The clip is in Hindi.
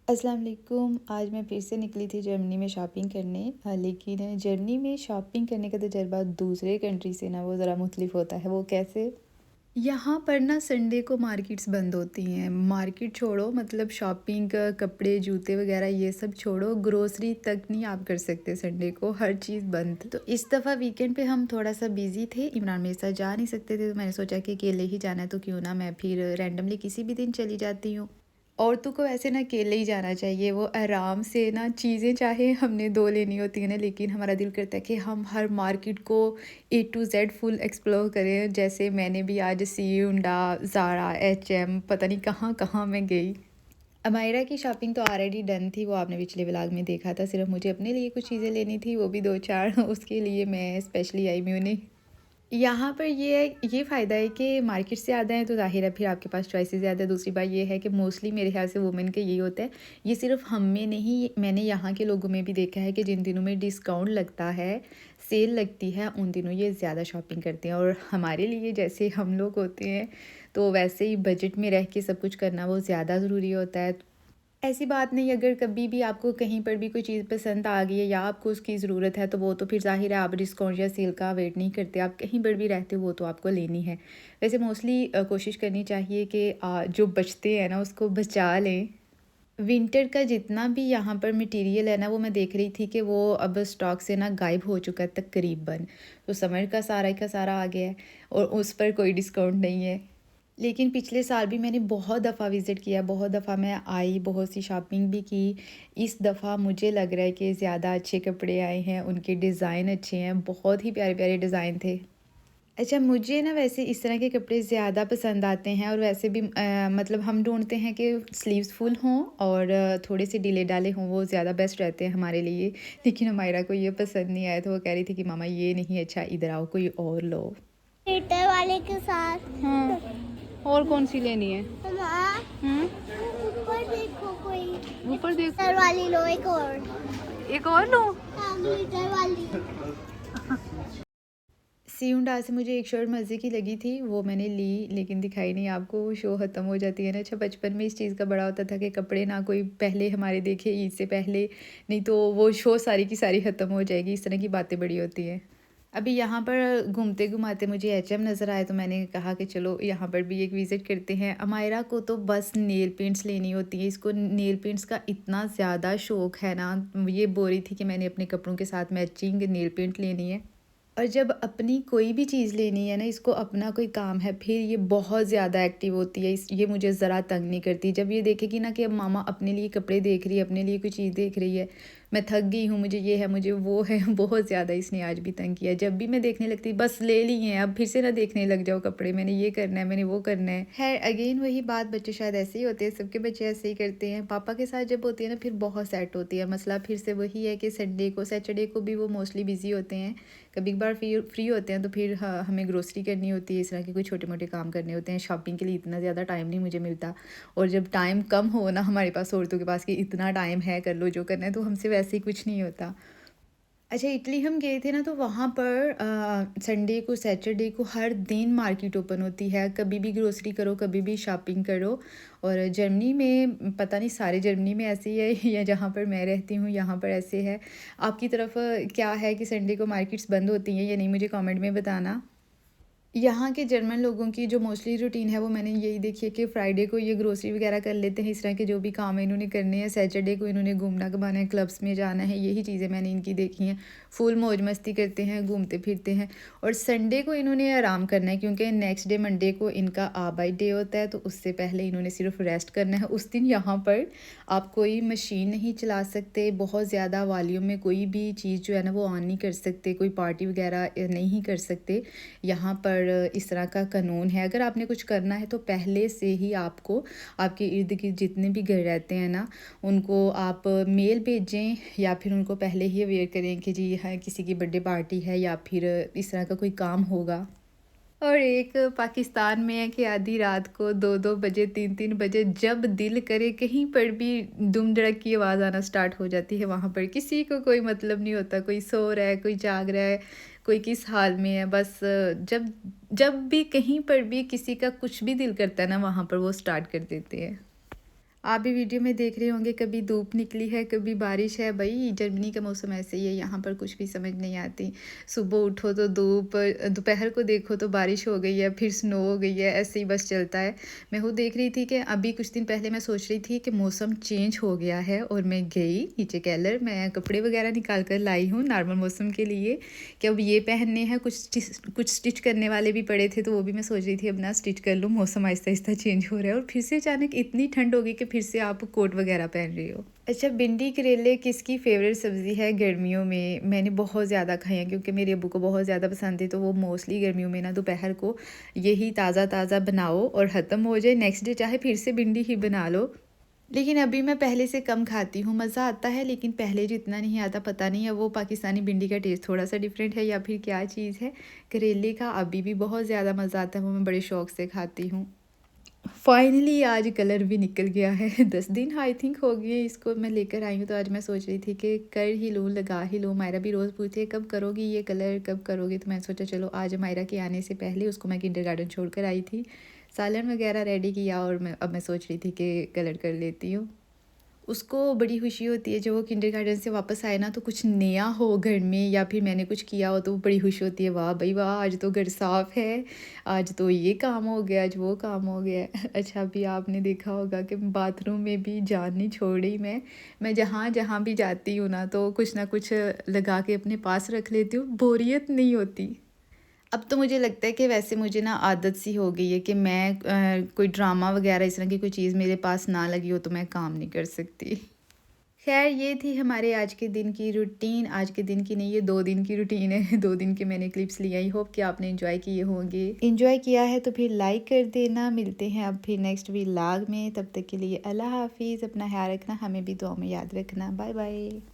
अस्सलाम वालेकुम। आज मैं फिर से निकली थी जर्मनी में शॉपिंग करने। लेकिन जर्मनी में शॉपिंग करने का तजुर्बा दूसरे कंट्री से ना वो ज़रा मुख्तलिफ होता है। वो कैसे? यहाँ पर ना संडे को मार्केट्स बंद होती हैं। मार्केट छोड़ो, मतलब शॉपिंग का कपड़े जूते वगैरह ये सब छोड़ो, ग्रोसरी तक नहीं आप कर सकते संडे को, हर चीज़ बंद। तो इस दफ़ा वीकेंड पे हम थोड़ा सा बिज़ी थे, इमरान मेरे साथ जा नहीं सकते थे, तो मैंने सोचा कि अकेले ही जाना है तो क्यों ना मैं फिर रैंडमली किसी भी दिन चली जाती हूँ। औरतों को वैसे ना अकेले ही जाना चाहिए, वो आराम से ना चीज़ें चाहे हमने 2 लेनी होती हैं ना, लेकिन हमारा दिल करता है कि हम हर मार्केट को ए टू ज़ेड फुल एक्सप्लोर करें। जैसे मैंने भी आज सीउंडा, ज़ारा, एचएम, पता नहीं कहाँ-कहाँ मैं गई। अमायरा की शॉपिंग तो ऑलरेडी डन थी, वो आपने पिछले व्लॉग में देखा था। सिर्फ मुझे अपने लिए कुछ चीज़ें लेनी थी, वो भी 2-4 उसके लिए मैं स्पेशली आई म्यूनिख। यहाँ पर ये है, ये फ़ायदा है कि मार्केट से ज़्यादा है तो ज़ाहिर है फिर आपके पास चॉइसेस ज़्यादा है। दूसरी बात ये है कि मोस्टली मेरे ख्याल से वुमेन का यही होता है। ये सिर्फ हम में नहीं, मैंने यहाँ के लोगों में भी देखा है कि जिन दिनों में डिस्काउंट लगता है, सेल लगती है, उन दिनों ये ज़्यादा शॉपिंग करते हैं। और हमारे लिए जैसे हम लोग होते हैं तो वैसे ही बजट में रह के सब कुछ करना वो ज़्यादा ज़रूरी होता है। ऐसी बात नहीं, अगर कभी भी आपको कहीं पर भी कोई चीज़ पसंद आ गई है या आपको उसकी ज़रूरत है तो वो तो फिर ज़ाहिर है आप डिस्काउंट या सेल का वेट नहीं करते, आप कहीं पर भी रहते हो वो तो आपको लेनी है। वैसे मोस्टली कोशिश करनी चाहिए कि जो बचते हैं ना उसको बचा लें। विंटर का जितना भी यहाँ पर मटेरियल है ना, वो मैं देख रही थी कि वो अब स्टॉक से ना गायब हो चुका है तकरीबन। तो समर का सारा आ गया है और उस पर कोई डिस्काउंट नहीं है। लेकिन पिछले साल भी मैंने बहुत दफ़ा विज़िट किया, बहुत दफ़ा मैं आई, बहुत सी शॉपिंग भी की। इस दफ़ा मुझे लग रहा है कि ज़्यादा अच्छे कपड़े आए हैं, उनके डिज़ाइन अच्छे हैं, बहुत ही प्यारे-प्यारे डिज़ाइन थे। अच्छा, मुझे ना वैसे इस तरह के कपड़े ज़्यादा पसंद आते हैं और वैसे भी मतलब हम ढूँढते हैं कि स्लीव्स फुल हों और थोड़े से ढीले-ढाले हों, वो ज़्यादा बेस्ट रहते हैं हमारे लिए। लेकिन हमायरा को ये पसंद नहीं आया तो वो कह रही थी कि मम्मा ये नहीं अच्छा, इधर आओ कोई और लो। हीटर वाले के साथ। हाँ, और कौन सी लेनी है? हाँ, हम्म, ऊपर देखो कोई ऊपर देख। हीटर वाली लो एक और। एक और लो। हाँ, हीटर वाली। सीउंडा से मुझे एक शर्ट मज़े की लगी थी, वो मैंने ली, लेकिन दिखाई नहीं आपको, वो शो ख़त्म हो जाती है ना। अच्छा, बचपन में इस चीज़ का बड़ा होता था कि कपड़े ना कोई पहले हमारे देखे ईद से पहले, नहीं तो वो शो सारी की सारी ख़त्म हो जाएगी, इस तरह की बातें बड़ी होती हैं। अभी यहाँ पर घूमते घुमाते मुझे एचएम नज़र आया तो मैंने कहा कि चलो यहाँ पर भी एक विज़िट करते हैं। अमायरा को तो बस नेल पेंट्स लेनी होती है, इसको नेल पेंट्स का इतना ज़्यादा शौक़ है ना, ये बोल रही थी कि मैंने अपने कपड़ों के साथ मैचिंग नेल पेंट लेनी है। और जब अपनी कोई भी चीज़ लेनी है ना, इसको अपना कोई काम है, फिर ये बहुत ज़्यादा एक्टिव होती है। इस ये मुझे ज़रा तंग नहीं करती। जब ये देखेगी ना कि अब मामा अपने लिए कपड़े देख रही है, अपने लिए कोई चीज़ देख रही है, मैं थक गई हूँ, मुझे ये है, मुझे वो है, बहुत ज़्यादा इसने आज भी तंग किया। जब भी मैं देखने लगती, बस ले ली हैं, अब फिर से ना देखने लग जाओ कपड़े, मैंने ये करना है, मैंने वो करना है। खैर अगेन वही बात, बच्चे शायद ऐसे ही होते हैं, सबके बच्चे ऐसे ही करते हैं। पापा के साथ जब होती है ना फिर बहुत सेट होती है। मसला फिर से वही है कि संडे को, सैटरडे को भी वो मोस्टली बिज़ी होते हैं। कभी कभार फ्री होते हैं तो फिर हमें ग्रोसरी करनी होती है, इस तरह के कोई छोटे मोटे काम करने होते हैं। शॉपिंग के लिए इतना ज़्यादा टाइम नहीं मुझे मिलता। और जब टाइम कम हो ना हमारे पास, औरतों के पास कि इतना टाइम है कर लो जो करना है, तो हमसे वैसे ही कुछ नहीं होता। अच्छा, इटली हम गए थे ना तो वहाँ पर संडे को, सैटरडे को हर दिन मार्केट ओपन होती है, कभी भी ग्रोसरी करो, कभी भी शॉपिंग करो। और जर्मनी में पता नहीं सारे जर्मनी में ऐसे ही है या जहाँ पर मैं रहती हूँ यहाँ पर ऐसे है। आपकी तरफ क्या है कि संडे को मार्केट्स बंद होती हैं या नहीं, मुझे कमेंट में बताना। यहाँ के जर्मन लोगों की जो मोस्टली रूटीन है वो मैंने यही देखी है कि फ्राइडे को ये ग्रोसरी वगैरह कर लेते हैं, इस तरह के जो भी काम है इन्होंने करने हैं। सैटरडे को इन्होंने घूमना घुमाना है, क्लब्स में जाना है, यही चीज़ें मैंने इनकी देखी हैं। फुल मौज मस्ती करते हैं, घूमते फिरते हैं। और संडे को इन्होंने आराम करना है क्योंकि नेक्स्ट डे मंडे को इनका आबाई डे होता है, तो उससे पहले इन्होंने सिर्फ रेस्ट करना है। उस दिन यहाँ पर आप कोई मशीन नहीं चला सकते, बहुत ज़्यादा वॉल्यूम में कोई भी चीज़ जो है ना वो ऑन नहीं कर सकते, कोई पार्टी वगैरह नहीं कर सकते। यहाँ पर इस तरह का कानून है। अगर आपने कुछ करना है तो पहले से ही आपको, आपके इर्द गिर्द जितने भी घर रहते हैं ना, उनको आप मेल भेजें या फिर उनको पहले ही अवेयर करें कि जी हाँ किसी की बर्थडे पार्टी है या फिर इस तरह का कोई काम होगा। और एक पाकिस्तान में है कि आधी रात को 2-2 बजे, 3-3 बजे जब दिल करे कहीं पर भी दुम धड़क की आवाज़ आना स्टार्ट हो जाती है। वहाँ पर किसी को कोई मतलब नहीं होता, कोई सो रहा है, कोई जाग रहा है, कोई किस हाल में है। बस जब जब भी कहीं पर भी किसी का कुछ भी दिल करता है ना, वहाँ पर वो स्टार्ट कर देते हैं। आप भी वीडियो में देख रहे होंगे कभी धूप निकली है कभी बारिश है। भाई जर्मनी का मौसम ऐसे ही है, यहाँ पर कुछ भी समझ नहीं आती। सुबह उठो तो धूप, दोपहर को देखो तो बारिश हो गई है, फिर स्नो हो गई है, ऐसे ही बस चलता है। मैं वो देख रही थी कि अभी कुछ दिन पहले मैं सोच रही थी कि मौसम चेंज हो गया है और मैं गई नीचे केलर, मैं कपड़े वगैरह निकाल कर लाई हूँ नॉर्मल मौसम के लिए कि अब ये पहनने हैं। कुछ स्टिच करने वाले भी पड़े थे तो वो भी मैं सोच रही थी अब ना स्टिच कर लूँ। मौसम आहिस्ता आहिस्ता चेंज हो रहा है और फिर से अचानक इतनी ठंड हो गई कि फिर से आप कोट वगैरह पहन रही हो। अच्छा, भिंडी करेले किसकी फेवरेट सब्ज़ी है गर्मियों में? मैंने बहुत ज़्यादा खाई हैं क्योंकि मेरे अब्बू को बहुत ज़्यादा पसंद है, तो वो मोस्टली गर्मियों में ना दोपहर को यही ताज़ा ताज़ा बनाओ और ख़त्म हो जाए, नेक्स्ट डे चाहे फिर से भिंडी ही बना लो। लेकिन अभी मैं पहले से कम खाती हूँ, मज़ा आता है लेकिन पहले जितना नहीं आता। पता नहीं है वो पाकिस्तानी भिंडी का टेस्ट थोड़ा सा डिफरेंट है या फिर क्या चीज़ है। करेले का अभी भी बहुत ज़्यादा मज़ा आता है, वो मैं बड़े शौक़ से खाती हूँ। फाइनली आज कलर भी निकल गया है। 10 दिन आई थिंक हो गए इसको मैं लेकर आई हूँ, तो आज मैं सोच रही थी कि कर ही लूँ, लगा ही लूँ। मायरा भी रोज़ पूछती है कब करोगी ये कलर, कब करोगी, तो मैं सोचा चलो आज मायरा के आने से पहले, उसको मैं किंडरगार्टन छोड़ कर आई थी, सालन वगैरह रेडी किया और अब मैं सोच रही थी कि कलर कर लेती हूँ। उसको बड़ी खुशी होती है जब वो किंडरगार्टन से वापस आए ना, तो कुछ नया हो घर में या फिर मैंने कुछ किया हो तो वो बड़ी खुशी होती है, वाह भाई वाह आज तो घर साफ़ है, आज तो ये काम हो गया, आज वो काम हो गया। अच्छा, अभी आपने देखा होगा कि बाथरूम में भी जान नहीं छोड़ी मैं जहाँ जहाँ भी जाती हूँ ना तो कुछ ना कुछ लगा के अपने पास रख लेती हूँ, बोरियत नहीं होती। अब तो मुझे लगता है कि वैसे मुझे ना आदत सी हो गई है कि मैं कोई ड्रामा वगैरह इस तरह की कोई चीज़ मेरे पास ना लगी हो तो मैं काम नहीं कर सकती। खैर ये थी हमारे आज के दिन की रूटीन। आज के दिन की नहीं, ये 2 दिन की रूटीन है। 2 दिन के मैंने क्लिप्स लिए। आई होप कि आपने एंजॉय किए होंगे। एंजॉय किया है तो फिर लाइक कर देना। मिलते हैं अब फिर नेक्स्ट व्लॉग में, तब तक के लिए अल्लाह हाफिज़। अपना ख्याल रखना, हमें भी दुआ में याद रखना। Bye bye.